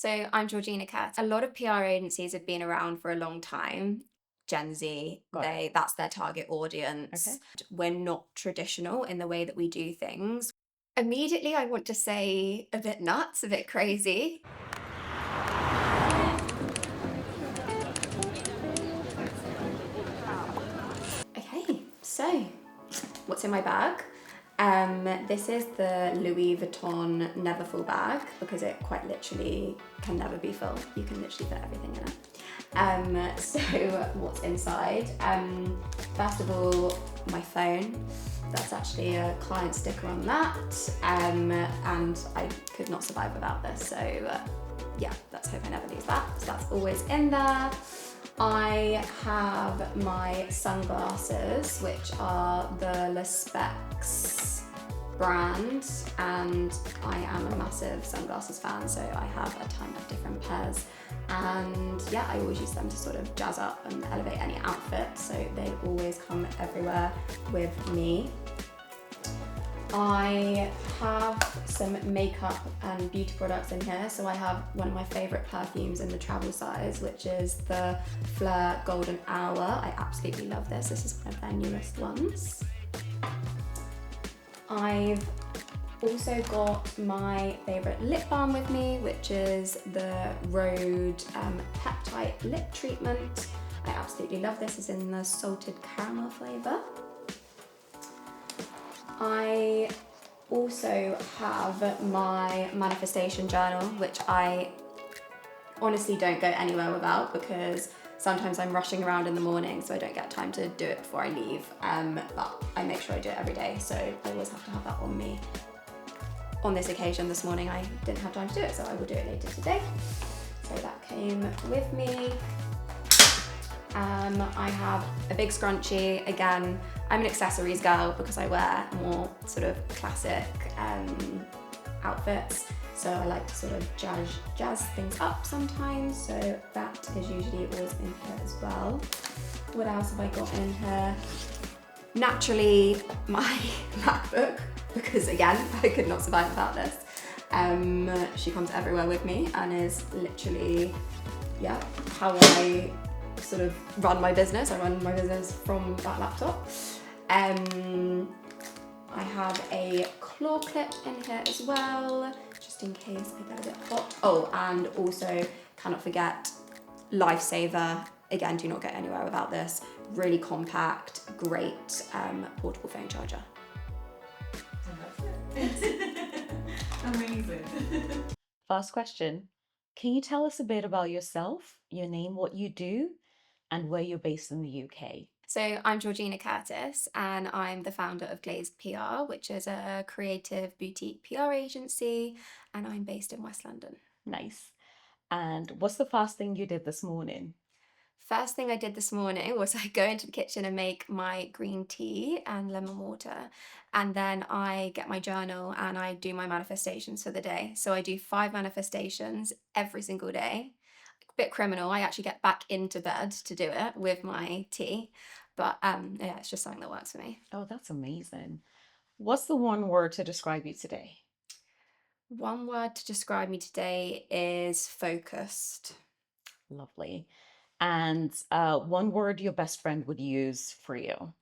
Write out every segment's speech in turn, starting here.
So I'm Georgina Curtis. A lot of PR agencies have been around for a long time. Gen Z, Got it. that's their target audience. Okay. We're not traditional in the way that we do things. Immediately, I want to say a bit nuts, a bit crazy. Okay, so what's in my bag? This is the Louis Vuitton Never Full bag because it quite literally can never be full. You can literally fit everything in it. So what's inside? First of all, my phone. That's actually a client sticker on that, and I could not survive without this. So yeah, let's hope I never lose that. So that's always in there. I have my sunglasses, which are the Le Specs brand, and I am a massive sunglasses fan, so I have a ton of different pairs. And yeah, I always use them to sort of jazz up and elevate any outfit, so they always come everywhere with me. I have some makeup and beauty products in here. So I have one of my favourite perfumes in the travel size, which is the Fleur Golden Hour. I absolutely love this. This is one of their newest ones. I've also got my favourite lip balm with me, which is the Rhode Peptide Lip Treatment. I absolutely love this. It's in the salted caramel flavour. I also have my manifestation journal, which I honestly don't go anywhere without because sometimes I'm rushing around in the morning, so I don't get time to do it before I leave. But I make sure I do it every day, so I always have to have that on me. On this occasion this morning, I didn't have time to do it, so I will do it later today. So that came with me. I have a big scrunchie. Again, I'm an accessories girl because I wear more sort of classic outfits. So I like to sort of jazz things up sometimes. So that is usually always in here as well. What else have I got in here? Naturally, my MacBook, because again, I could not survive without this. She comes everywhere with me and is literally, yeah, how I sort of run my business. I run my business from that laptop. I have a claw clip in here as well, just in case I get a bit hot. Oh, and also cannot forget Lifesaver. Again, do not get anywhere without this. Really compact, great portable phone charger. Amazing. First question. Can you tell us a bit about yourself, your name, what you do, and where you're based in the UK? So I'm Georgina Curtis and I'm the founder of Glazed PR, which is a creative boutique PR agency, and I'm based in West London. Nice. And what's the first thing you did this morning? First thing I did this morning was I go into the kitchen and make my green tea and lemon water. And then I get my journal and I do my manifestations for the day. So I do 5 manifestations every single day. A bit criminal. I actually get back into bed to do it with my tea. But yeah, it's just something that works for me. Oh, that's amazing. What's the one word to describe you today? One word to describe me today is focused. Lovely. And one word your best friend would use for you?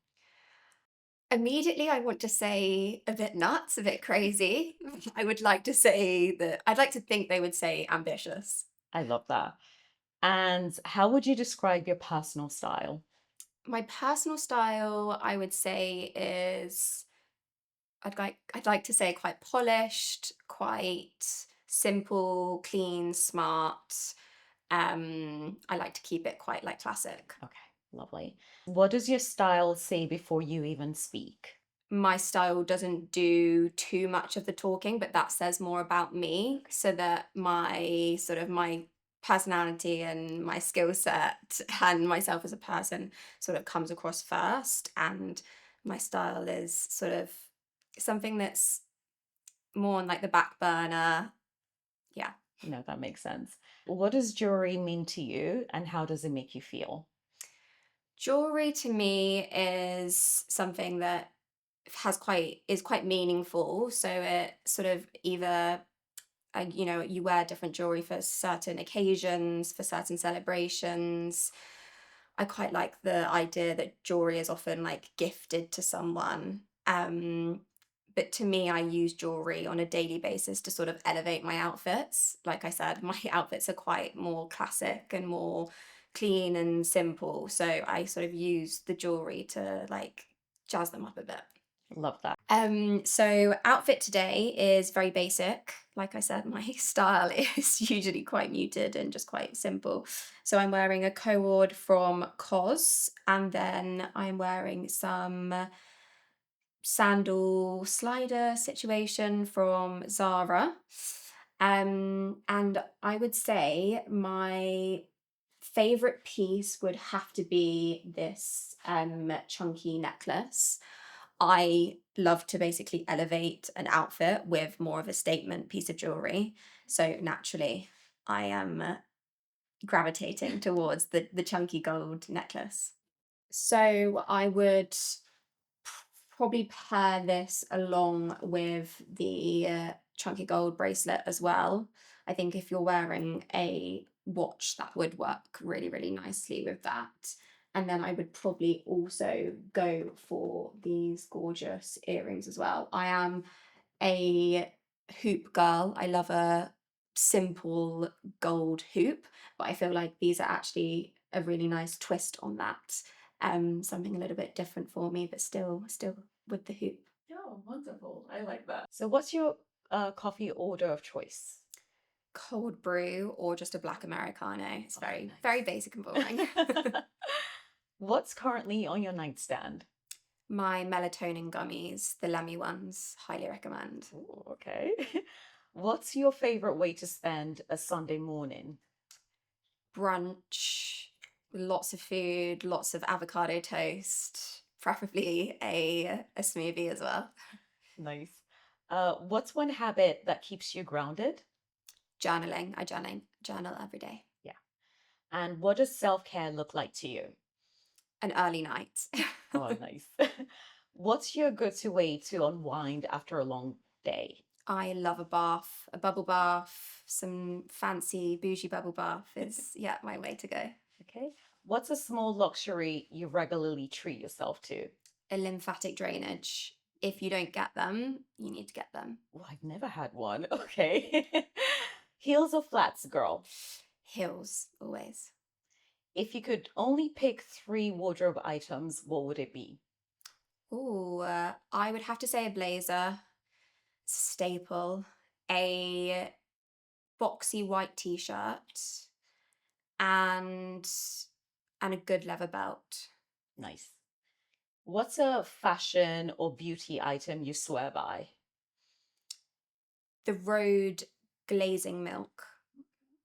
Immediately, I want to say a bit nuts, a bit crazy. I would like to say that I'd like to think they would say ambitious. I love that. And how would you describe your personal style? My personal style, I would say, is I'd like to say quite polished, quite simple, clean, smart. I like to keep it quite like classic. Okay, lovely. What does your style say before you even speak? My style doesn't do too much of the talking, but that says more about me, so that my personality and my skill set and myself as a person sort of comes across first, and my style is sort of something that's more on like the back burner. Yeah. No, that makes sense. What does jewelry mean to you and how does it make you feel? Jewelry to me is something that is quite meaningful. So it sort of either you know, you wear different jewelry for certain occasions, for certain celebrations. I quite like the idea that jewelry is often like gifted to someone. But to me, I use jewelry on a daily basis to sort of elevate my outfits. Like I said, my outfits are quite more classic and more clean and simple. So I sort of use the jewelry to like jazz them up a bit. Love that. So outfit today is very basic. Like I said, my style is usually quite muted and just quite simple. So I'm wearing a cord from COS, and then I'm wearing some sandal slider situation from Zara. And I would say my favorite piece would have to be this chunky necklace. I love to basically elevate an outfit with more of a statement piece of jewelry. So naturally, I am gravitating towards the chunky gold necklace. So I would probably pair this along with the chunky gold bracelet as well. I think if you're wearing a watch, that would work really, really nicely with that. And then I would probably also go for these gorgeous earrings as well. I am a hoop girl. I love a simple gold hoop, but I feel like these are actually a really nice twist on that. Something a little bit different for me, but still with the hoop. Oh, wonderful. I like that. So, what's your coffee order of choice? Cold brew or just a black Americano. It's Oh, very, nice. very basic and boring. What's currently on your nightstand? My melatonin gummies, the Lemmy ones, highly recommend. Ooh, okay. What's your favorite way to spend a Sunday morning? Brunch, lots of food, lots of avocado toast, preferably a smoothie as well. Nice. What's one habit that keeps you grounded? Journaling. I journal every day. Yeah. And what does self-care look like to you? An early night. Oh, nice. What's your go-to way to unwind after a long day? I love a bath, a bubble bath, some fancy bougie bubble bath is, yeah, my way to go. Okay. What's a small luxury you regularly treat yourself to? A lymphatic drainage. If you don't get them, you need to get them. Oh, I've never had one. Okay. Heels or flats, girl? Heels, always. If you could only pick three wardrobe items, what would it be? Ooh, I would have to say a blazer, staple, a boxy white t-shirt, and a good leather belt. Nice. What's a fashion or beauty item you swear by? The Road glazing milk.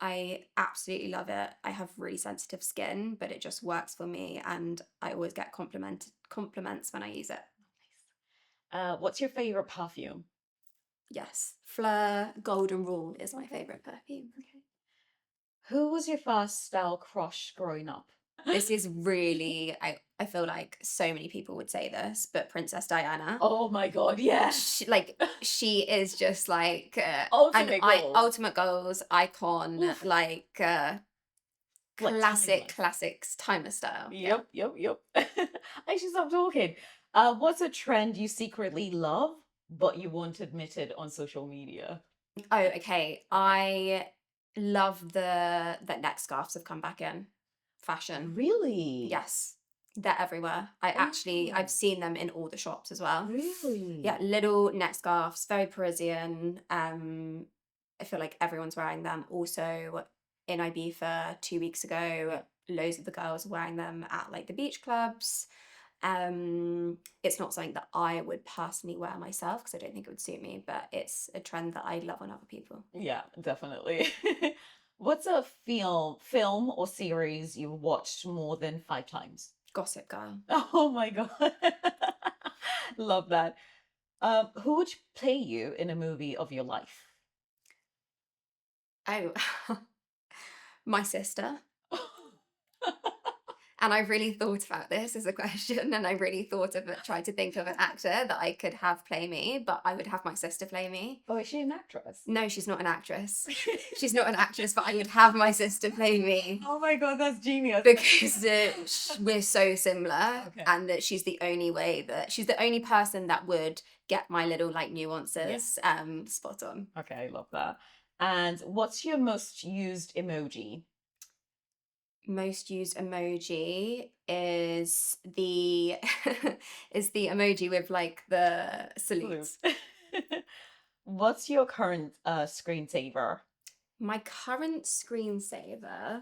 I absolutely love it. I have really sensitive skin, but it just works for me, and I always get compliments when I use it. What's your favorite perfume? Yes, Fleur Golden Rule is my favorite perfume. Okay. Who was your first style crush growing up? This is really, I feel like so many people would say this, but Princess Diana. Oh my God, yes. She is just like Ultimate goals. ultimate goals icon, Oof. like timeless. classics, timeless style. Yep. I should stop talking. What's a trend you secretly love, but you won't admit it on social media? Oh, okay. I love that neck scarves have come back in fashion. Really? Yes, they're everywhere. I've seen them in all the shops as well. Really? Yeah, little neck scarves, very Parisian. I feel like everyone's wearing them. Also, in Ibiza 2 weeks ago, loads of the girls were wearing them at like the beach clubs. It's not something that I would personally wear myself because I don't think it would suit me, but it's a trend that I love on other people. Yeah, definitely. What's a film or series you watched more than 5 times? Gossip Girl. Oh my God. Love that. Who would play you in a movie of your life? Oh, my sister. And I really thought about this as a question, and I really thought of it, tried to think of an actor that I could have play me, but I would have my sister play me. Oh, is she an actress? No, she's not an actress. She's not an actress, but I would have my sister play me Oh my God, that's genius. because we're so similar, Okay. and that she's the only person that would get my little like nuances spot on. Okay, I love that. And what's your most used emoji? Most used emoji is the is the emoji with like the salute. What's your current screensaver? My current screensaver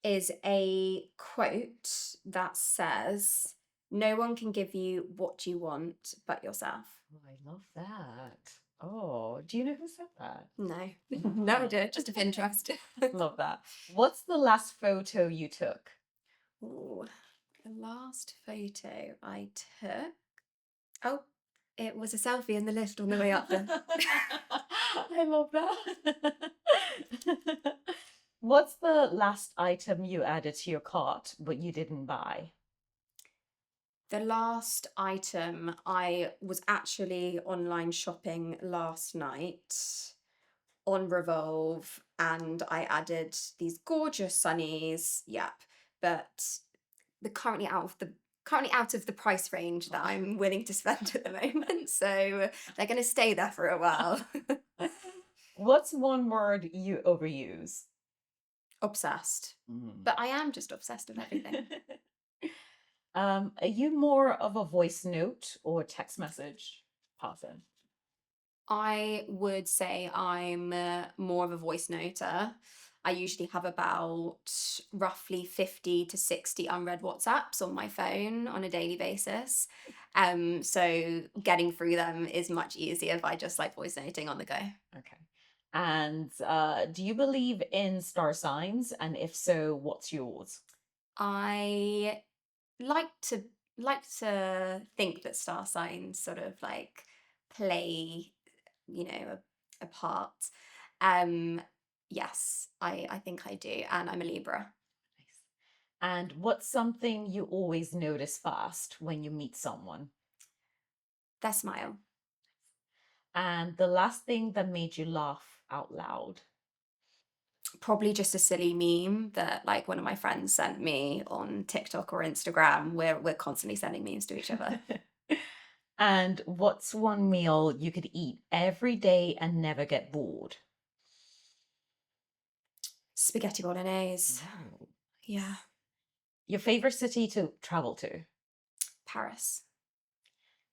is a quote that says, "No one can give you what you want but yourself." Oh, I love that. Oh, do you know who said that? No, no idea, just of interest. Love that. What's the last photo you took? Ooh, the last photo I took. Oh, it was a selfie in the lift on the way up there. I love that. What's the last item you added to your cart but you didn't buy? The last item, I was actually online shopping last night on Revolve, and I added these gorgeous sunnies. Yep, but they're currently out of the price range that I'm willing to spend at the moment, so they're going to stay there for a while. What's one word you overuse? Obsessed, Mm. but I am just obsessed with everything. Are you more of a voice note or text message person? I would say I'm more of a voice noter. I usually have about roughly 50 to 60 unread WhatsApps on my phone on a daily basis. So getting through them is much easier if I just like voice noting on the go. Okay. And do you believe in star signs? And if so, what's yours? I like to think that star signs sort of like play, a part. Um, yes, I think I do, and I'm a Libra. Nice. And what's something you always notice fast when you meet someone? Their smile. And the last thing that made you laugh out loud? Probably just a silly meme that like one of my friends sent me on TikTok or Instagram. We're constantly sending memes to each other. And what's one meal you could eat every day and never get bored? Spaghetti bolognese. Oh. Yeah. Your favorite city to travel to? Paris.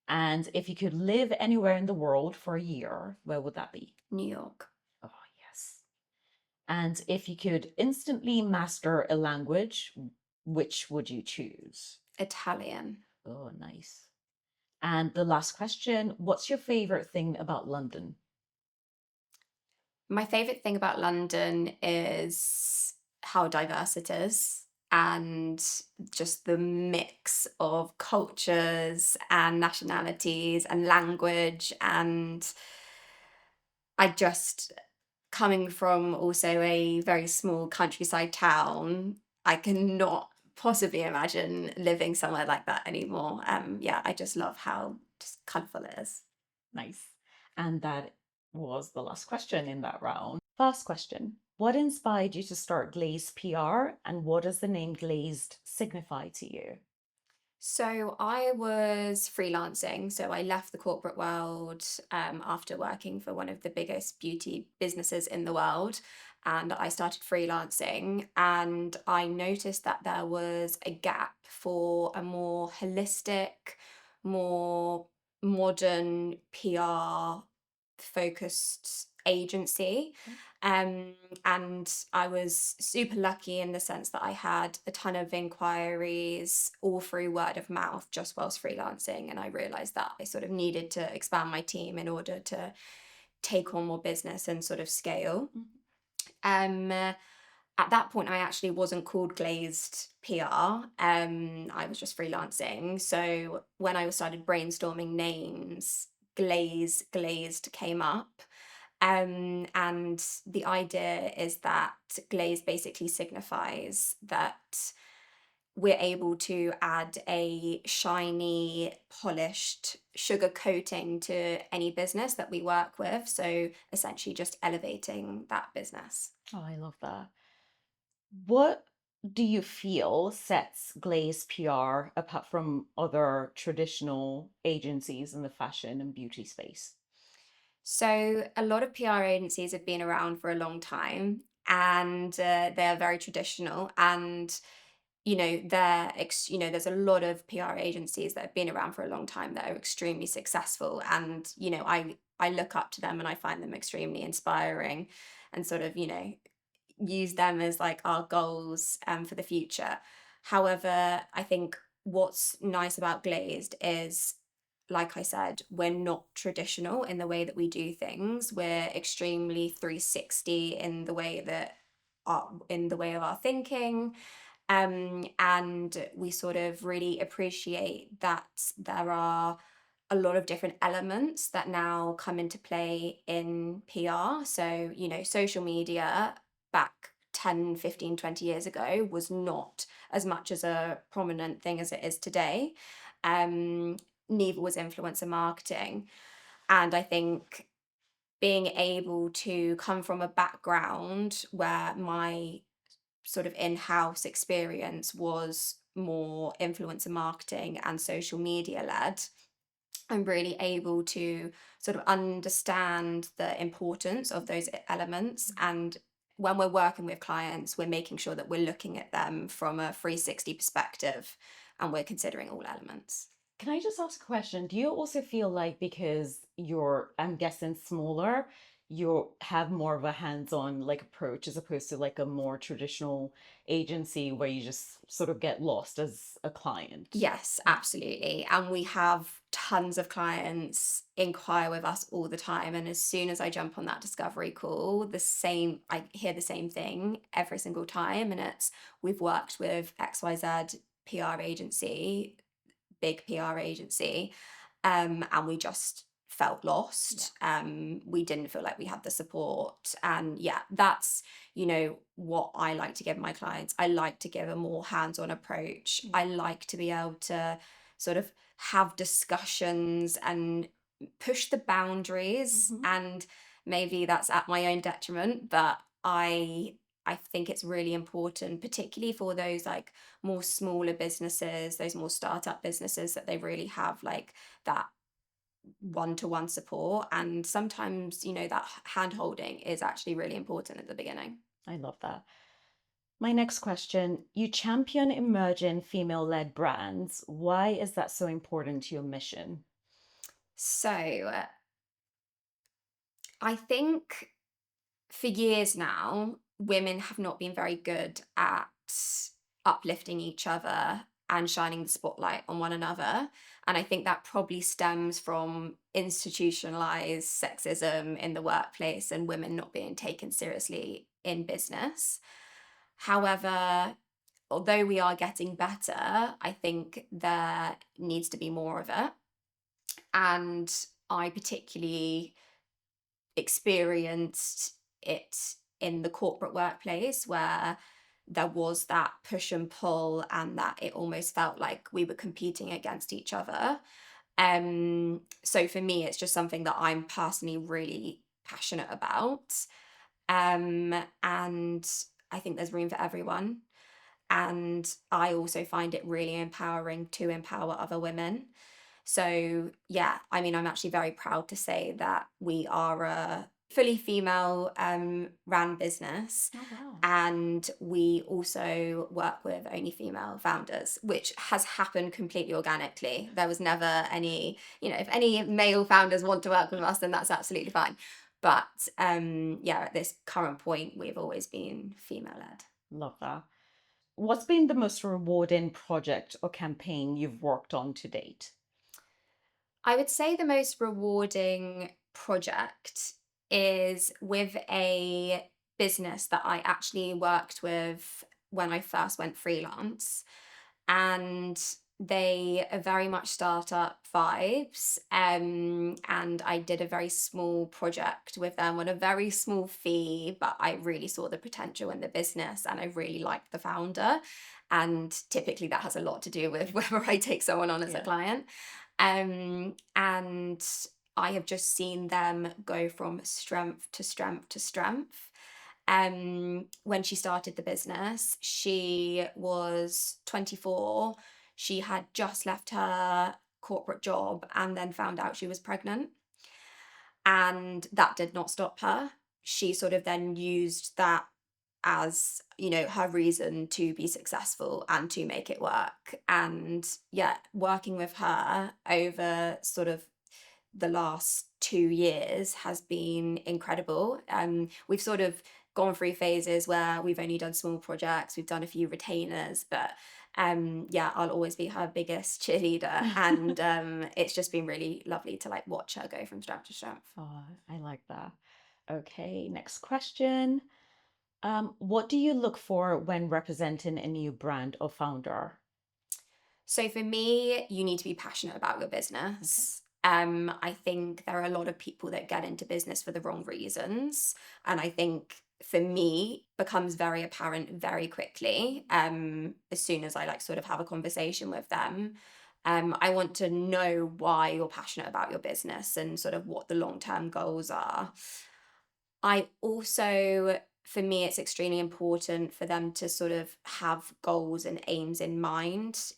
And if you could live anywhere in the world for a year, where would that be? New York. Oh, yes. And if you could instantly master a language, which would you choose? Italian. Oh, nice. And the last question, what's your favorite thing about London? My favorite thing about London is how diverse it is, and just the mix of cultures and nationalities and language. And I just, coming from also a very small countryside town, I cannot possibly imagine living somewhere like that anymore. Yeah, I just love how just colourful it is. Nice. And that was the last question in that round. First question, what inspired you to start Glazed PR and what does the name Glazed signify to you? So I was freelancing. So I left the corporate world after working for one of the biggest beauty businesses in the world. And I started freelancing, and I noticed that there was a gap for a more holistic, more modern PR focused agency. Um, and I was super lucky in the sense that I had a ton of inquiries all through word of mouth just whilst freelancing. And I realized that I sort of needed to expand my team in order to take on more business and sort of scale. At that point, I actually wasn't called Glazed PR. I was just freelancing. So when I started brainstorming names, Glazed came up. And the idea is that glaze basically signifies that we're able to add a shiny, polished sugar coating to any business that we work with. So essentially just elevating that business. Oh, I love that. What do you feel sets Glazed PR apart from other traditional agencies in the fashion and beauty space? So a lot of PR agencies have been around for a long time, and they're very traditional. And there's a lot of PR agencies that have been around for a long time that are extremely successful. And I look up to them and I find them extremely inspiring, and sort of use them as like our goals for the future. However, I think what's nice about Glazed is, like I said, we're not traditional in the way that we do things. We're extremely 360 in the way that in the way of our thinking. And we sort of really appreciate that there are a lot of different elements that now come into play in PR. So, social media back 10, 15, 20 years ago was not as much as a prominent thing as it is today. Um, Neither was influencer marketing. And I think being able to come from a background where my sort of in-house experience was more influencer marketing and social media led, I'm really able to sort of understand the importance of those elements. And when we're working with clients, we're making sure that we're looking at them from a 360 perspective and we're considering all elements. Can I just ask a question? Do you also feel like because you're, I'm guessing, smaller, you have more of a hands-on like approach as opposed to like a more traditional agency where you just sort of get lost as a client? Yes, absolutely. And we have tons of clients inquire with us all the time. And as soon as I jump on that discovery call, I hear the same thing every single time. And it's, we've worked with XYZ PR agency, big PR agency, and we just felt lost. We didn't feel like we had the support. And yeah, that's, what I like to give my clients. I like to give a more hands-on approach. I like to be able to sort of have discussions and push the boundaries. Mhm. And maybe that's at my own detriment, but I think it's really important, particularly for those like more smaller businesses, those more startup businesses, that they really have like that one-to-one support. And sometimes, that hand holding is actually really important at the beginning. I love that. My next question, you champion emerging female-led brands. Why is that so important to your mission? So I think for years now, women have not been very good at uplifting each other and shining the spotlight on one another. And I think that probably stems from institutionalized sexism in the workplace and women not being taken seriously in business. However, although we are getting better, I think there needs to be more of it. And I particularly experienced it in the corporate workplace where there was that push and pull, and that it almost felt like we were competing against each other. So for me, it's just something that I'm personally really passionate about. And I think there's room for everyone. And I also find it really empowering to empower other women. So, yeah, I mean, I'm actually very proud to say that we are a fully female ran business. Oh, wow. And we also work with only female founders, which has happened completely organically. There was never any, if any male founders want to work with us, then that's absolutely fine. But yeah, at this current point, we've always been female led. Love that. What's been the most rewarding project or campaign you've worked on to date? I would say the most rewarding project is with a business that I actually worked with when I first went freelance. And They are very much startup vibes. And I did a very small project with them on a very small fee, but I really saw the potential in the business and I really liked the founder. And typically that has a lot to do with whether I take someone on as a Yeah. client. And I have just seen them go from strength to strength to strength. When she started the business, she was 24. She had just left her corporate job and then found out she was pregnant. And that did not stop her. She sort of then used that as, her reason to be successful and to make it work. And yeah, working with her over sort of the last 2 years has been incredible. We've sort of gone through phases where we've only done small projects, we've done a few retainers, but yeah, I'll always be her biggest cheerleader. And it's just been really lovely to like watch her go from strength to strength. Oh, I like that. Okay, next question. What do you look for when representing a new brand or founder? So for me, you need to be passionate about your business. I think there are a lot of people that get into business for the wrong reasons. And I think for me becomes very apparent very quickly as soon as I like sort of have a conversation with them. I want to know why you're passionate about your business and sort of what the long-term goals are. I also, for me, it's extremely important for them to sort of have goals and aims in mind.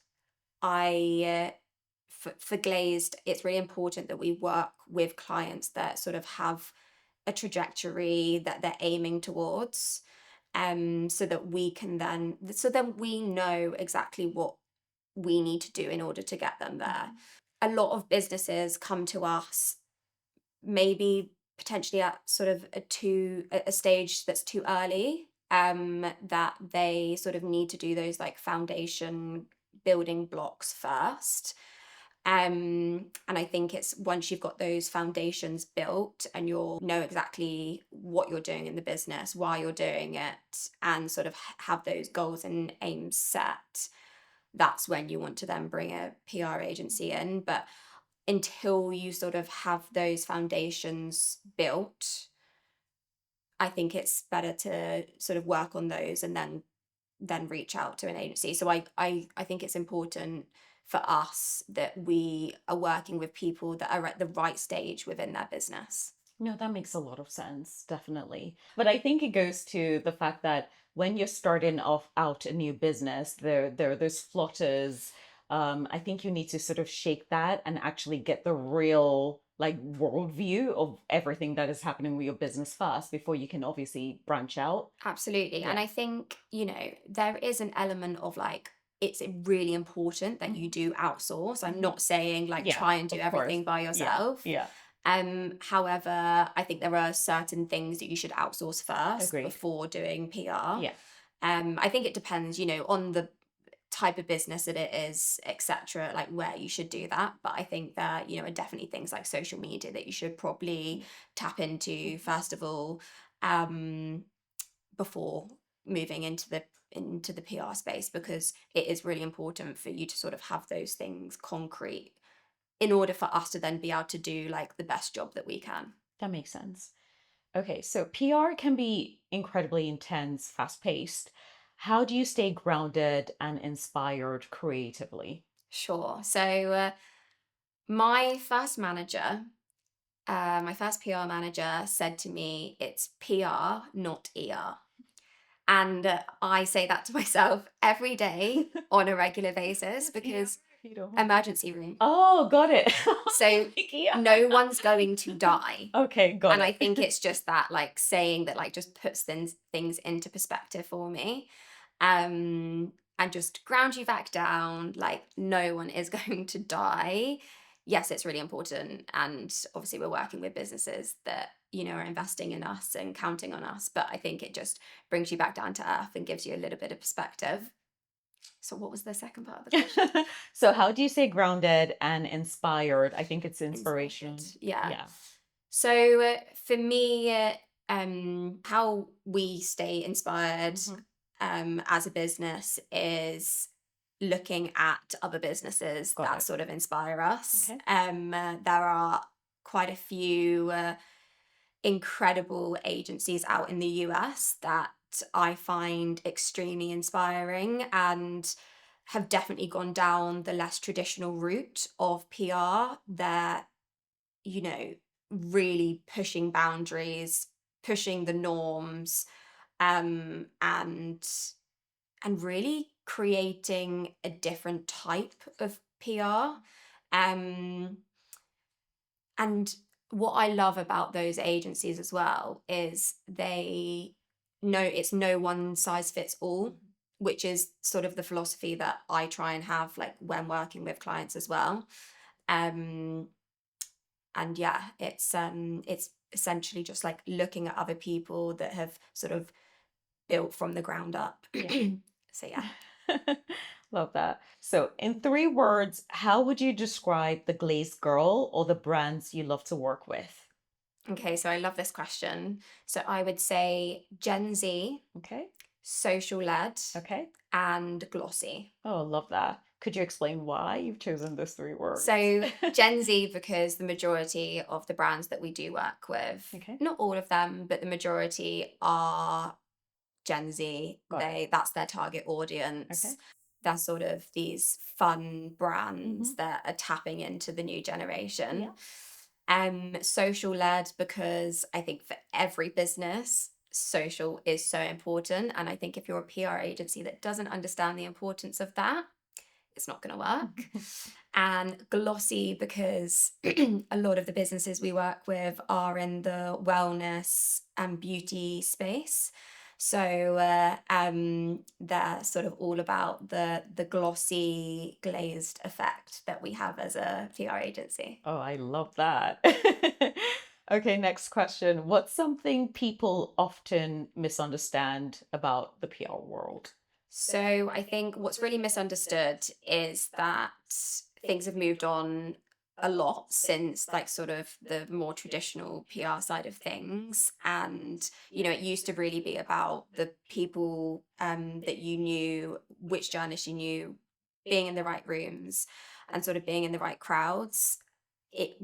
For Glazed, it's really important that we work with clients that sort of have a trajectory that they're aiming towards, so that so then we know exactly what we need to do in order to get them there. A lot of businesses come to us maybe potentially at sort of a stage that's too early, that they sort of need to do those like foundation building blocks first. And I think it's once you've got those foundations built and you'll know exactly what you're doing in the business, why you're doing it, and sort of have those goals and aims set, that's when you want to then bring a PR agency in. But until you sort of have those foundations built, I think it's better to sort of work on those and then reach out to an agency. So I think it's important for us that we are working with people that are at the right stage within their business. No, that makes a lot of sense, definitely. But I think it goes to the fact that when you're starting off out a new business, there's flutters. I think you need to sort of shake that and actually get the real like worldview of everything that is happening with your business first before you can obviously branch out. Absolutely. And Yeah. I think, there is an element of like, it's really important that you do outsource. I'm not saying like Yeah, try and do of course. everything by Yeah. yourself. Yeah. However, I think there are certain things that you should outsource first Agreed. before doing PR. Yeah. I think it depends, on the type of business that it is, etc., like where you should do that. But I think that, are definitely things like social media that you should probably tap into first of all, before moving into the PR space, because it is really important for you to sort of have those things concrete in order for us to then be able to do like the best job that we can. That makes sense. Okay, so PR can be incredibly intense, fast paced. How do you stay grounded and inspired creatively? Sure. So my first manager, my first PR manager said to me, it's PR, not ER. And I say that to myself every day on a regular basis because You don't mind. emergency room. Oh, got it. So Yeah. no one's going to die. Okay, got And I it. think it's just that like saying that like just puts things into perspective for me. And just ground you back down, like no one is going to die. Yes, it's really important. And obviously we're working with businesses that, are investing in us and counting on us. But I think it just brings you back down to earth and gives you a little bit of perspective. So what was the second part of the question? So, how do you stay grounded and inspired? I think it's Inspired. inspiration. Yeah. Yeah. So for me, how we stay inspired Mhm. as a business is looking at other businesses Got that it. sort of inspire us. Okay. There are quite a few incredible agencies out in the US that I find extremely inspiring and have definitely gone down the less traditional route of PR. They're, you know, really pushing boundaries, pushing the norms, um, and and really creating a different type of PR. Um, and what I love about those agencies as well is they know it's no one size fits all, which is sort of the philosophy that I try and have like when working with clients as well. Um, and yeah, it's essentially just like looking at other people that have sort of built from the ground up. Yeah. So yeah. Love that. So, in 3 words, how would you describe the Glazed Girl or the brands you love to work with? Okay, so I love this question. So I would say Gen Z, Okay. social led, Okay. and glossy. Oh, love that. Could you explain why you've chosen those 3 words? So Gen Z, because the majority of the brands that we do work with, Okay. not all of them, but the majority are Gen Z. Got it. That's their target Okay. audience. They're sort of these fun brands Mhm. that are tapping into the new generation. Yeah. Social led, because I think for every business, social is so important. And I think if you're a PR agency that doesn't understand the importance of that, it's not going to work. And glossy, because a lot of the businesses we work with are in the wellness and beauty space. So they're sort of all about the glossy glazed effect that we have as a PR agency. Oh, I love that. Okay, next question. What's something people often misunderstand about the PR world? So I think what's really misunderstood is that things have moved on a lot since like sort of the more traditional PR side of things. And, it used to really be about the people that you knew, which journalists you knew, being in the right rooms and sort of being in the right crowds. It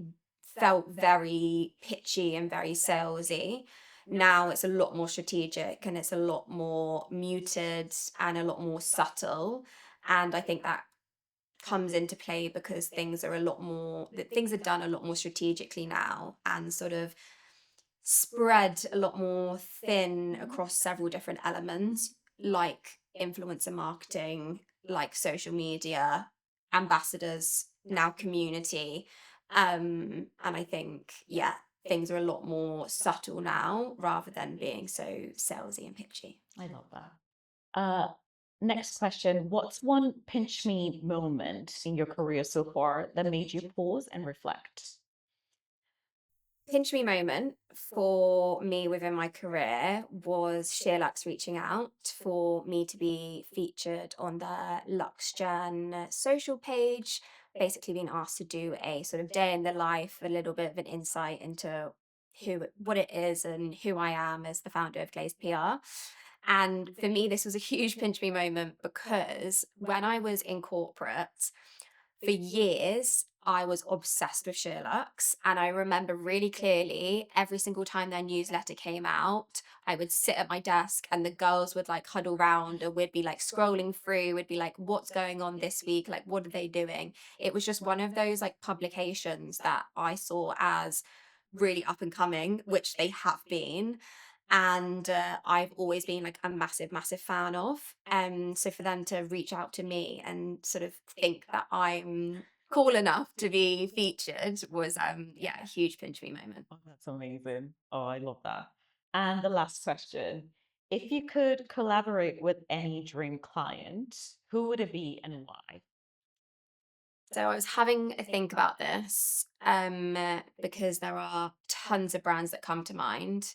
felt very pitchy and very salesy. Now it's a lot more strategic and it's a lot more muted and a lot more subtle. And I think that comes into play because things are done a lot more strategically now and sort of spread a lot more thin across several different elements, like influencer marketing, like social media, ambassadors, now community. And I think, yeah, things are a lot more subtle now rather than being so salesy and pitchy. I love that. Next question. What's one pinch me moment in your career so far that made you pause and reflect? Pinch me moment for me within my career was Sheerlux reaching out for me to be featured on the Luxegen social page, basically being asked to do a sort of day in the life, a little bit of an insight into what it is and who I am as the founder of Glazed PR. And for me, this was a huge pinch me moment because when I was in corporate, for years, I was obsessed with Sherlock's. And I remember really clearly every single time their newsletter came out, I would sit at my desk and the girls would like huddle round and we'd be like scrolling through, we'd be like, what's going on this week? Like, what are they doing? It was just one of those like publications that I saw as really up and coming, which they have been. And I've always been like a massive, massive fan of. So for them to reach out to me and sort of think that I'm cool enough to be featured was yeah, a huge pinch me moment. Oh, that's amazing. Oh, I love that. And the last question. If you could collaborate with any dream client, who would it be and why? So I was having a think about this because there are tons of brands that come to mind.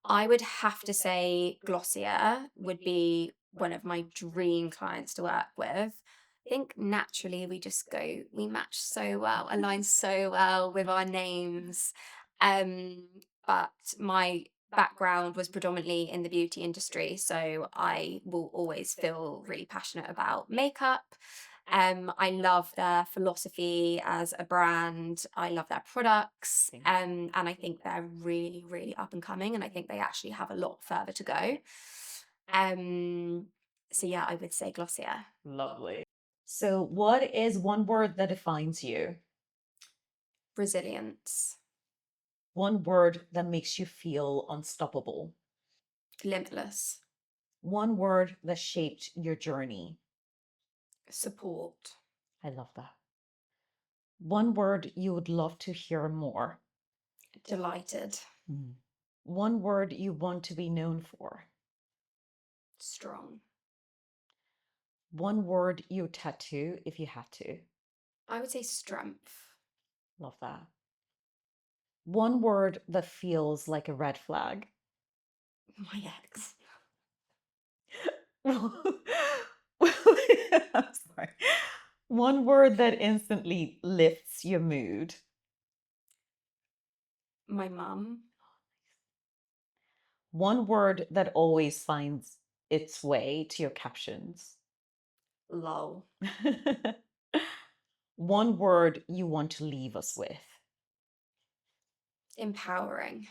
I would have to say Glossier would be one of my dream clients to work with. I think naturally we match so well, align so well with our names. Um, but my background was predominantly in the beauty industry, so I will always feel really passionate about makeup. I love their philosophy as a brand. I love their products. And I think they're really, really up and coming. And I think they actually have a lot further to go. So yeah, I would say Glossier. Lovely. So, what is one word that defines you? Resilience. One word that makes you feel unstoppable? Limitless. One word that shaped your journey? Support. I love that. One word you would love to hear more? Delighted. One word you want to be known for? Strong. One word you would tattoo if you had to? I would say strength. Love that. One word that feels like a red flag? My ex. I'm sorry. One word that instantly lifts your mood? My mum. One word that always finds its way to your captions? Lol. One word you want to leave us with? Empowering.